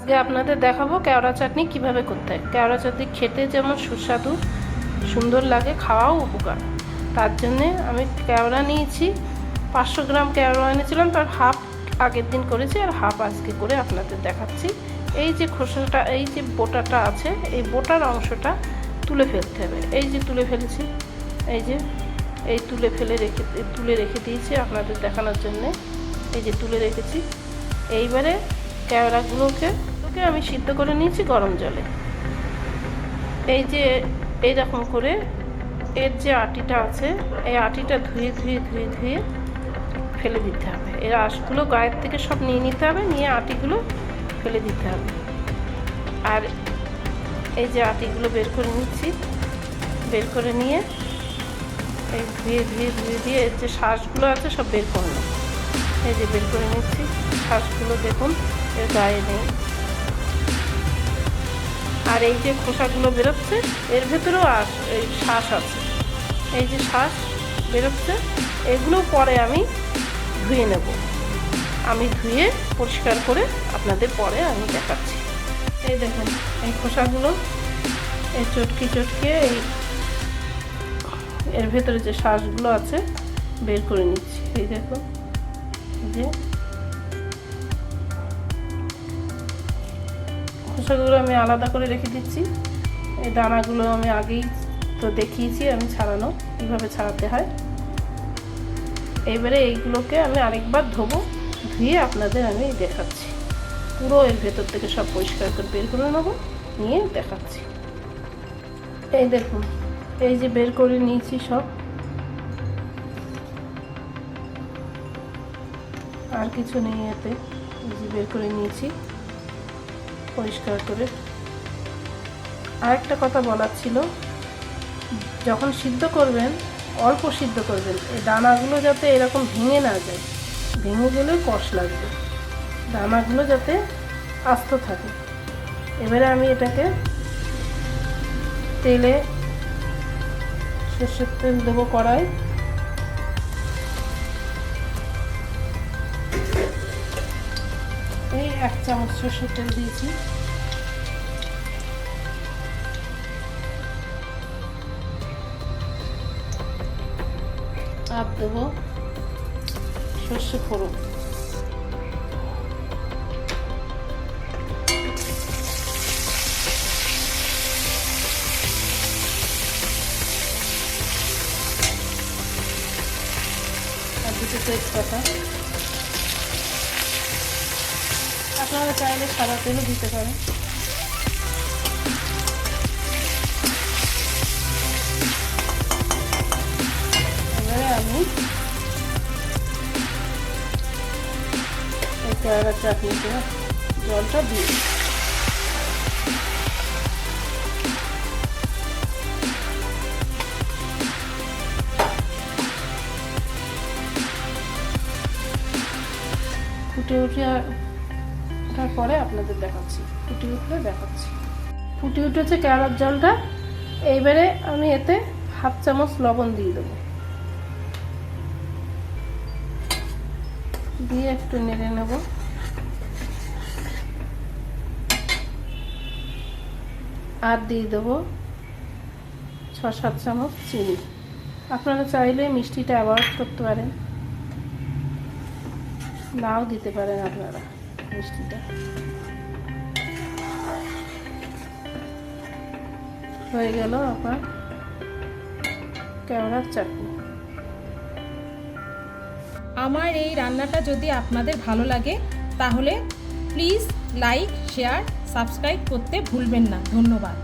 আজকে আপনাদের দেখাবো কেওড়া চাটনি কিভাবে করতে হয়। কেওড়া চাটনি খেতে যেমন সুস্বাদু, সুন্দর লাগে, খাওয়াও উপকার। তার জন্যে আমি কেওড়া নিয়েছি, 500 গ্রাম কেওড়া এনেছিলাম, তার হাফ আগের দিন করেছি আর হাফ আজকে করে আপনাদের দেখাচ্ছি। এই যে খোসাটা, এই যে বোটাটা আছে, এই বোটার অংশটা তুলে ফেলতে হবে। এই যে তুলে ফেলেছি, এই যে এই তুলে রেখে দিয়েছি আপনাদের দেখানোর জন্যে। এই যে তুলে রেখেছি। এইবারে কেওড়াগুলোকে আমি সিদ্ধ করে নিয়েছি গরম জলে। এই যে এইরকম করে এর যে আটিটা আছে, এই আটিটা ধুয়ে ফেলে দিতে হবে। এর আঁশগুলো গায়ের থেকে সব নিয়ে নিতে হবে, নিয়ে আটিগুলো ফেলে দিতে হবে। আর এই যে আটিগুলো বের করে নিচ্ছি, বের করে নিয়ে এই ধুয়ে এর যে শ্বাসগুলো আছে সব বের করে নেব। এই যে বের করে নিচ্ছি, শ্বাসগুলো দেখুন এর গায়ে নেই। আর এই যে খোসাগুলো বেরোচ্ছে, এর ভেতরেও এই শ্বাস আছে। এই যে শ্বাস বেরোচ্ছে, এগুলো পরে আমি ধুয়ে নেব। আমি ধুয়ে পরিষ্কার করে আপনাদের পরে আমি দেখাচ্ছি। এই দেখুন এই খোসাগুলো, এই চটকিয়ে এই এর ভেতরে যে শ্বাসগুলো আছে বের করে নিচ্ছি। এই দেখুন, যে খোসাগুলো আমি আলাদা করে রেখে দিচ্ছি। এই দানাগুলো আমি আগেই তো দেখিয়েছি আমি ছাড়ানো, কীভাবে ছাড়াতে হয়। এইবারে এইগুলোকে আমি আরেকবার ধোবো, ধুয়ে আপনাদের আমি দেখাচ্ছি। পুরো এর ভেতর থেকে সব পরিষ্কার করে বের করে নেবো, নিয়ে দেখাচ্ছি। এই দেখুন, এই যে বের করে নিয়েছি সব, আর কিছু নেই এতে। এই যে বের করে নিয়েছি পরিষ্কার করে। আরেকটা কথা বলার ছিল, যখন সিদ্ধ করবেন অল্প সিদ্ধ করবেন, এই দানাগুলো যাতে এরকম ভেঙে না যায়, ভেঙে গেলেও কষ লাগবে। দানাগুলো যাতে আস্ত থাকে। এবারে আমি এটাকে তেলে, সর্ষের তেল দেবো কড়াই। এই 1 চামচ সর্ষের তেল দিয়েছি। আর দেবো সর্ষে ফোড়ন। আর দুটো তেজপাতা। আপনারা চাইলে সাদা তেলও দিতে পারেন। এবারে আমি এই কেওড়া চাটনিতে জলটা দিই। ফুটে ওঠার পরে আপনাদের দেখাচ্ছি, ফুটে উঠেছে কেওড়ার জলটা। এইবারে আমি এতে 1/2 চামচ লবণ দিয়ে দেবো, দিয়ে একটু নেড়ে নেব। আর দিয়ে দেবো 6-7 চামচ চিনি। আপনারা চাইলে মিষ্টিটা অ্যাভয়েড করতে পারেন, নাও দিতে পারেন আপনারা মিষ্টিটা। হয়ে গেল আপনার কেওড়ার চাটনি। আমার এই রান্নাটা যদি আপনাদের ভালো লাগে তাহলে প্লিজ লাইক, শেয়ার, সাবস্ক্রাইব করতে ভুলবেন না। ধন্যবাদ।